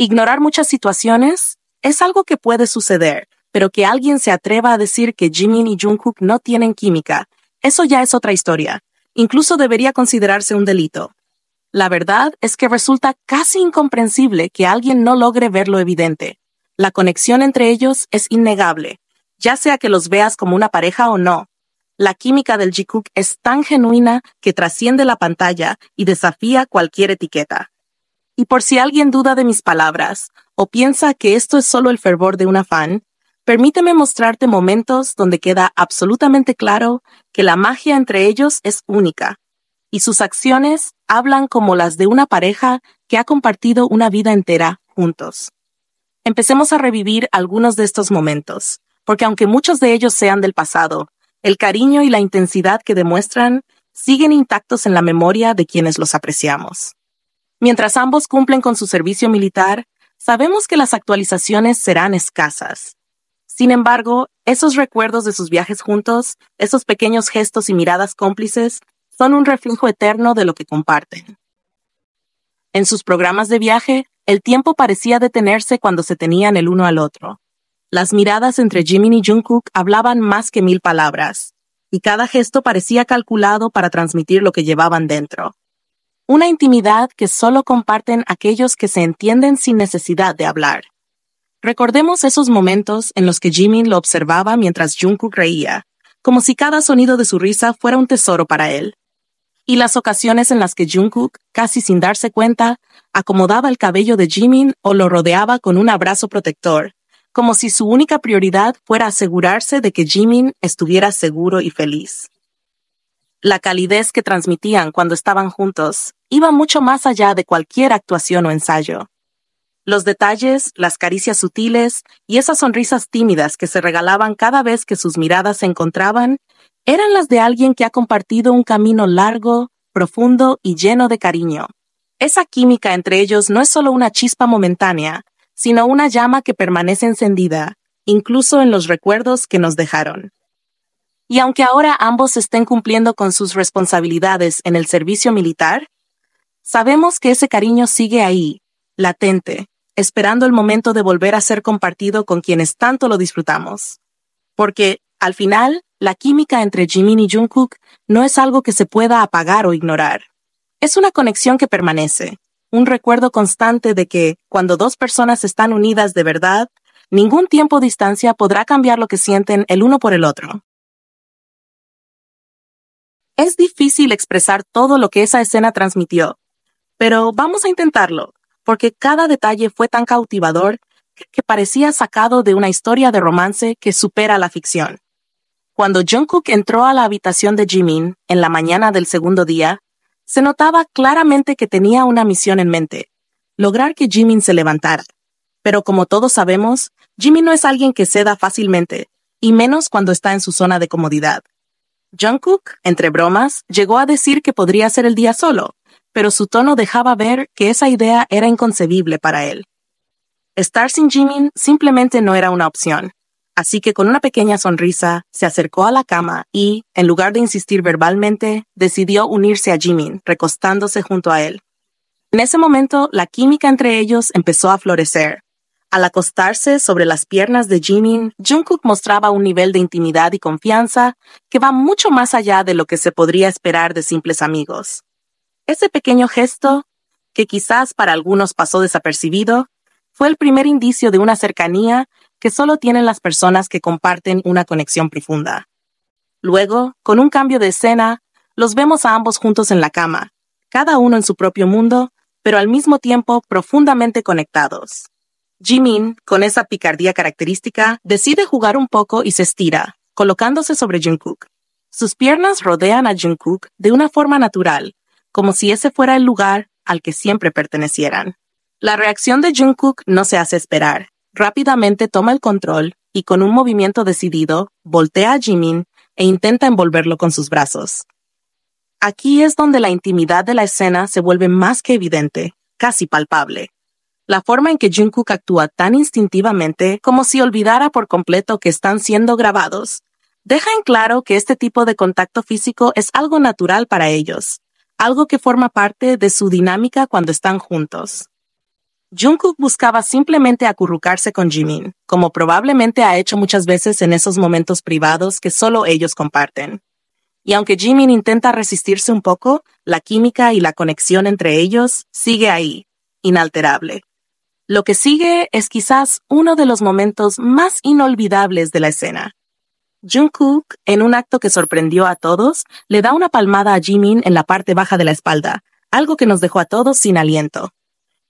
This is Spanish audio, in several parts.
Ignorar muchas situaciones es algo que puede suceder, pero que alguien se atreva a decir que Jimin y Jungkook no tienen química, eso ya es otra historia. Incluso debería considerarse un delito. La verdad es que resulta casi incomprensible que alguien no logre ver lo evidente. La conexión entre ellos es innegable, ya sea que los veas como una pareja o no. La química del Jikook es tan genuina que trasciende la pantalla y desafía cualquier etiqueta. Y por si alguien duda de mis palabras o piensa que esto es solo el fervor de una fan, permíteme mostrarte momentos donde queda absolutamente claro que la magia entre ellos es única, y sus acciones hablan como las de una pareja que ha compartido una vida entera juntos. Empecemos a revivir algunos de estos momentos, porque aunque muchos de ellos sean del pasado, el cariño y la intensidad que demuestran siguen intactos en la memoria de quienes los apreciamos. Mientras ambos cumplen con su servicio militar, sabemos que las actualizaciones serán escasas. Sin embargo, esos recuerdos de sus viajes juntos, esos pequeños gestos y miradas cómplices, son un reflejo eterno de lo que comparten. En sus programas de viaje, el tiempo parecía detenerse cuando se tenían el uno al otro. Las miradas entre Jimin y Jungkook hablaban más que 1000 palabras, y cada gesto parecía calculado para transmitir lo que llevaban dentro. Una intimidad que solo comparten aquellos que se entienden sin necesidad de hablar. Recordemos esos momentos en los que Jimin lo observaba mientras Jungkook reía, como si cada sonido de su risa fuera un tesoro para él. Y las ocasiones en las que Jungkook, casi sin darse cuenta, acomodaba el cabello de Jimin o lo rodeaba con un abrazo protector, como si su única prioridad fuera asegurarse de que Jimin estuviera seguro y feliz. La calidez que transmitían cuando estaban juntos iba mucho más allá de cualquier actuación o ensayo. Los detalles, las caricias sutiles y esas sonrisas tímidas que se regalaban cada vez que sus miradas se encontraban eran las de alguien que ha compartido un camino largo, profundo y lleno de cariño. Esa química entre ellos no es solo una chispa momentánea, sino una llama que permanece encendida, incluso en los recuerdos que nos dejaron. Y aunque ahora ambos estén cumpliendo con sus responsabilidades en el servicio militar, sabemos que ese cariño sigue ahí, latente, esperando el momento de volver a ser compartido con quienes tanto lo disfrutamos. Porque, al final, la química entre Jimin y Jungkook no es algo que se pueda apagar o ignorar. Es una conexión que permanece, un recuerdo constante de que, cuando dos personas están unidas de verdad, ningún tiempo o distancia podrá cambiar lo que sienten el uno por el otro. Es difícil expresar todo lo que esa escena transmitió, pero vamos a intentarlo, porque cada detalle fue tan cautivador que parecía sacado de una historia de romance que supera la ficción. Cuando Jungkook entró a la habitación de Jimin en la mañana del segundo día, se notaba claramente que tenía una misión en mente, lograr que Jimin se levantara. Pero como todos sabemos, Jimin no es alguien que ceda fácilmente, y menos cuando está en su zona de comodidad. Jungkook, entre bromas, llegó a decir que podría hacer el día solo, pero su tono dejaba ver que esa idea era inconcebible para él. Estar sin Jimin simplemente no era una opción, así que con una pequeña sonrisa se acercó a la cama y, en lugar de insistir verbalmente, decidió unirse a Jimin, recostándose junto a él. En ese momento, la química entre ellos empezó a florecer. Al acostarse sobre las piernas de Jimin, Jungkook mostraba un nivel de intimidad y confianza que va mucho más allá de lo que se podría esperar de simples amigos. Ese pequeño gesto, que quizás para algunos pasó desapercibido, fue el primer indicio de una cercanía que solo tienen las personas que comparten una conexión profunda. Luego, con un cambio de escena, los vemos a ambos juntos en la cama, cada uno en su propio mundo, pero al mismo tiempo profundamente conectados. Jimin, con esa picardía característica, decide jugar un poco y se estira, colocándose sobre Jungkook. Sus piernas rodean a Jungkook de una forma natural, como si ese fuera el lugar al que siempre pertenecieran. La reacción de Jungkook no se hace esperar. Rápidamente toma el control y, con un movimiento decidido, voltea a Jimin e intenta envolverlo con sus brazos. Aquí es donde la intimidad de la escena se vuelve más que evidente, casi palpable. La forma en que Jungkook actúa tan instintivamente, como si olvidara por completo que están siendo grabados, deja en claro que este tipo de contacto físico es algo natural para ellos, algo que forma parte de su dinámica cuando están juntos. Jungkook buscaba simplemente acurrucarse con Jimin, como probablemente ha hecho muchas veces en esos momentos privados que solo ellos comparten. Y aunque Jimin intenta resistirse un poco, la química y la conexión entre ellos sigue ahí, inalterable. Lo que sigue es quizás uno de los momentos más inolvidables de la escena. Jungkook, en un acto que sorprendió a todos, le da una palmada a Jimin en la parte baja de la espalda, algo que nos dejó a todos sin aliento.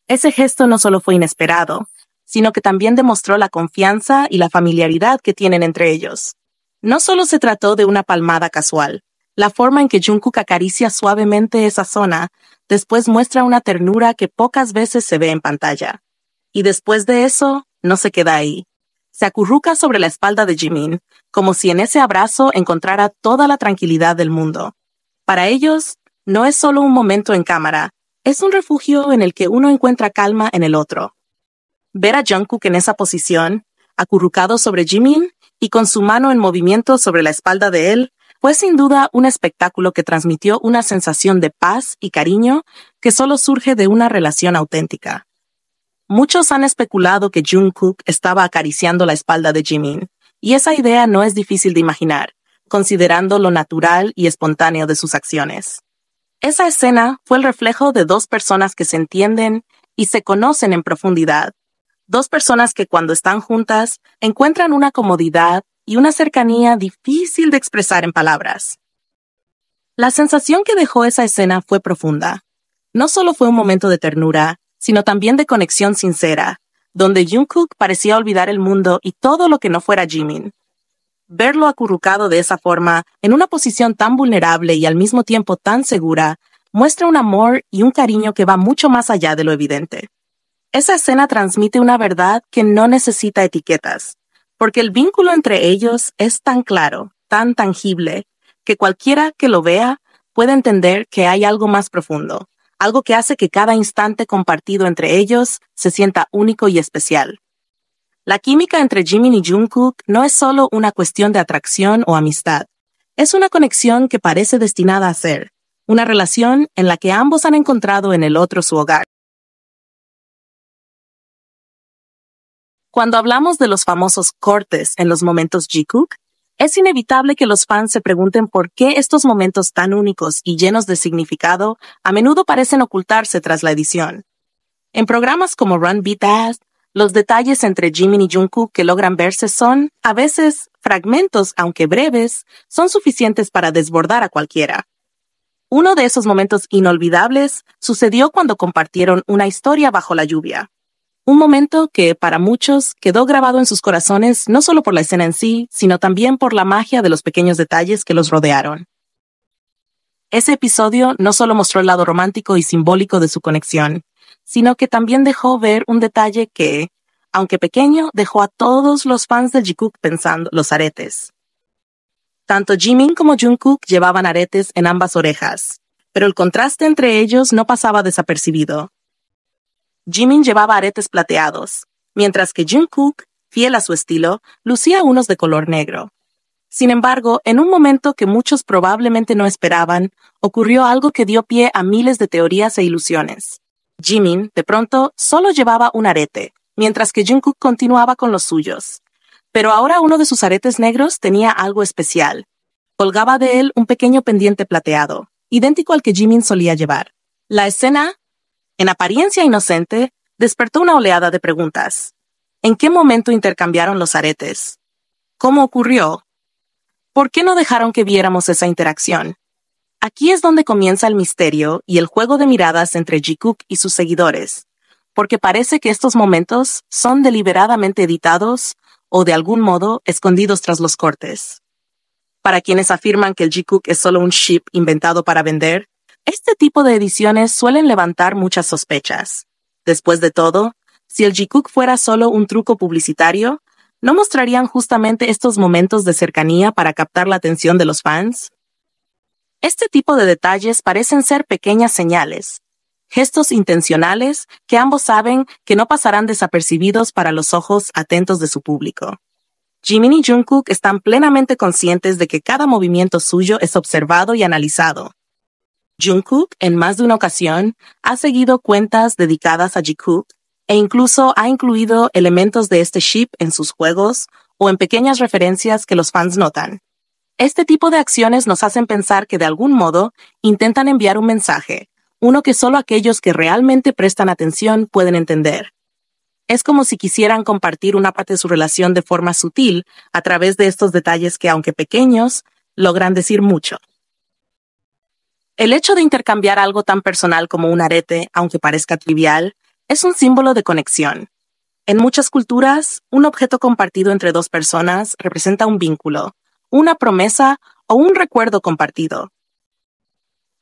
Ese gesto no solo fue inesperado, sino que también demostró la confianza y la familiaridad que tienen entre ellos. No solo se trató de una palmada casual. La forma en que Jungkook acaricia suavemente esa zona después muestra una ternura que pocas veces se ve en pantalla. Y después de eso, no se queda ahí. Se acurruca sobre la espalda de Jimin, como si en ese abrazo encontrara toda la tranquilidad del mundo. Para ellos, no es solo un momento en cámara, es un refugio en el que uno encuentra calma en el otro. Ver a Jungkook en esa posición, acurrucado sobre Jimin y con su mano en movimiento sobre la espalda de él, fue sin duda un espectáculo que transmitió una sensación de paz y cariño que solo surge de una relación auténtica. Muchos han especulado que Jungkook estaba acariciando la espalda de Jimin, y esa idea no es difícil de imaginar, considerando lo natural y espontáneo de sus acciones. Esa escena fue el reflejo de dos personas que se entienden y se conocen en profundidad. Dos personas que cuando están juntas encuentran una comodidad y una cercanía difícil de expresar en palabras. La sensación que dejó esa escena fue profunda. No solo fue un momento de ternura, sino también de conexión sincera, donde Jungkook parecía olvidar el mundo y todo lo que no fuera Jimin. Verlo acurrucado de esa forma, en una posición tan vulnerable y al mismo tiempo tan segura, muestra un amor y un cariño que va mucho más allá de lo evidente. Esa escena transmite una verdad que no necesita etiquetas, porque el vínculo entre ellos es tan claro, tan tangible, que cualquiera que lo vea puede entender que hay algo más profundo, algo que hace que cada instante compartido entre ellos se sienta único y especial. La química entre Jimin y Jungkook no es solo una cuestión de atracción o amistad. Es una conexión que parece destinada a ser, una relación en la que ambos han encontrado en el otro su hogar. Cuando hablamos de los famosos cortes en los momentos Jikook, es inevitable que los fans se pregunten por qué estos momentos tan únicos y llenos de significado a menudo parecen ocultarse tras la edición. En programas como Run Beat Ass, los detalles entre Jimin y Jungkook que logran verse son, a veces, fragmentos, aunque breves, son suficientes para desbordar a cualquiera. Uno de esos momentos inolvidables sucedió cuando compartieron una historia bajo la lluvia. Un momento que, para muchos, quedó grabado en sus corazones no solo por la escena en sí, sino también por la magia de los pequeños detalles que los rodearon. Ese episodio no solo mostró el lado romántico y simbólico de su conexión, sino que también dejó ver un detalle que, aunque pequeño, dejó a todos los fans de Jikook pensando: los aretes. Tanto Jimin como Jungkook llevaban aretes en ambas orejas, pero el contraste entre ellos no pasaba desapercibido. Jimin llevaba aretes plateados, mientras que Jungkook, fiel a su estilo, lucía unos de color negro. Sin embargo, en un momento que muchos probablemente no esperaban, ocurrió algo que dio pie a miles de teorías e ilusiones. Jimin, de pronto, solo llevaba un arete, mientras que Jungkook continuaba con los suyos. Pero ahora uno de sus aretes negros tenía algo especial. Colgaba de él un pequeño pendiente plateado, idéntico al que Jimin solía llevar. La escena, en apariencia inocente, despertó una oleada de preguntas. ¿En qué momento intercambiaron los aretes? ¿Cómo ocurrió? ¿Por qué no dejaron que viéramos esa interacción? Aquí es donde comienza el misterio y el juego de miradas entre Jikook y sus seguidores, porque parece que estos momentos son deliberadamente editados o de algún modo escondidos tras los cortes. Para quienes afirman que el Jikook es solo un ship inventado para vender, este tipo de ediciones suelen levantar muchas sospechas. Después de todo, si el Jikook fuera solo un truco publicitario, ¿no mostrarían justamente estos momentos de cercanía para captar la atención de los fans? Este tipo de detalles parecen ser pequeñas señales, gestos intencionales que ambos saben que no pasarán desapercibidos para los ojos atentos de su público. Jimin y Jungkook están plenamente conscientes de que cada movimiento suyo es observado y analizado. Jungkook, en más de una ocasión, ha seguido cuentas dedicadas a Jikook e incluso ha incluido elementos de este ship en sus juegos o en pequeñas referencias que los fans notan. Este tipo de acciones nos hacen pensar que de algún modo intentan enviar un mensaje, uno que solo aquellos que realmente prestan atención pueden entender. Es como si quisieran compartir una parte de su relación de forma sutil a través de estos detalles que, aunque pequeños, logran decir mucho. El hecho de intercambiar algo tan personal como un arete, aunque parezca trivial, es un símbolo de conexión. En muchas culturas, un objeto compartido entre dos personas representa un vínculo, una promesa o un recuerdo compartido.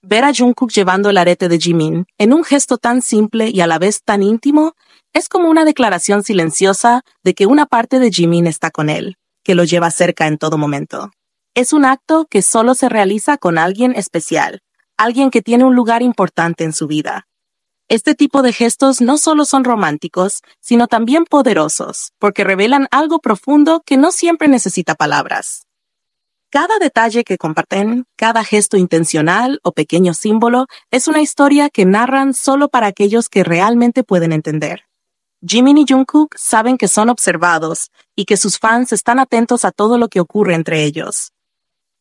Ver a Jungkook llevando el arete de Jimin en un gesto tan simple y a la vez tan íntimo es como una declaración silenciosa de que una parte de Jimin está con él, que lo lleva cerca en todo momento. Es un acto que solo se realiza con alguien especial, alguien que tiene un lugar importante en su vida. Este tipo de gestos no solo son románticos, sino también poderosos, porque revelan algo profundo que no siempre necesita palabras. Cada detalle que comparten, cada gesto intencional o pequeño símbolo es una historia que narran solo para aquellos que realmente pueden entender. Jimin y Jungkook saben que son observados y que sus fans están atentos a todo lo que ocurre entre ellos.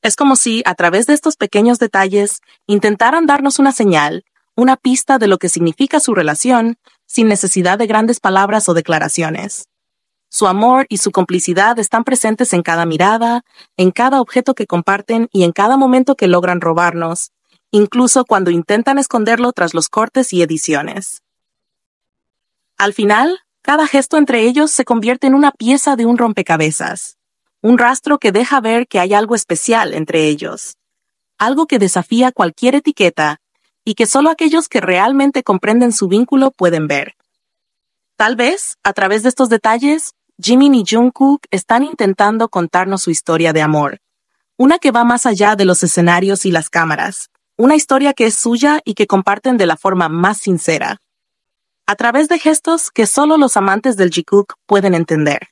Es como si, a través de estos pequeños detalles, intentaran darnos una señal, una pista de lo que significa su relación, sin necesidad de grandes palabras o declaraciones. Su amor y su complicidad están presentes en cada mirada, en cada objeto que comparten y en cada momento que logran robarnos, incluso cuando intentan esconderlo tras los cortes y ediciones. Al final, cada gesto entre ellos se convierte en una pieza de un rompecabezas, un rastro que deja ver que hay algo especial entre ellos, algo que desafía cualquier etiqueta y que solo aquellos que realmente comprenden su vínculo pueden ver. Tal vez, a través de estos detalles, Jimin y Jungkook están intentando contarnos su historia de amor, una que va más allá de los escenarios y las cámaras, una historia que es suya y que comparten de la forma más sincera, a través de gestos que solo los amantes del Jikook pueden entender.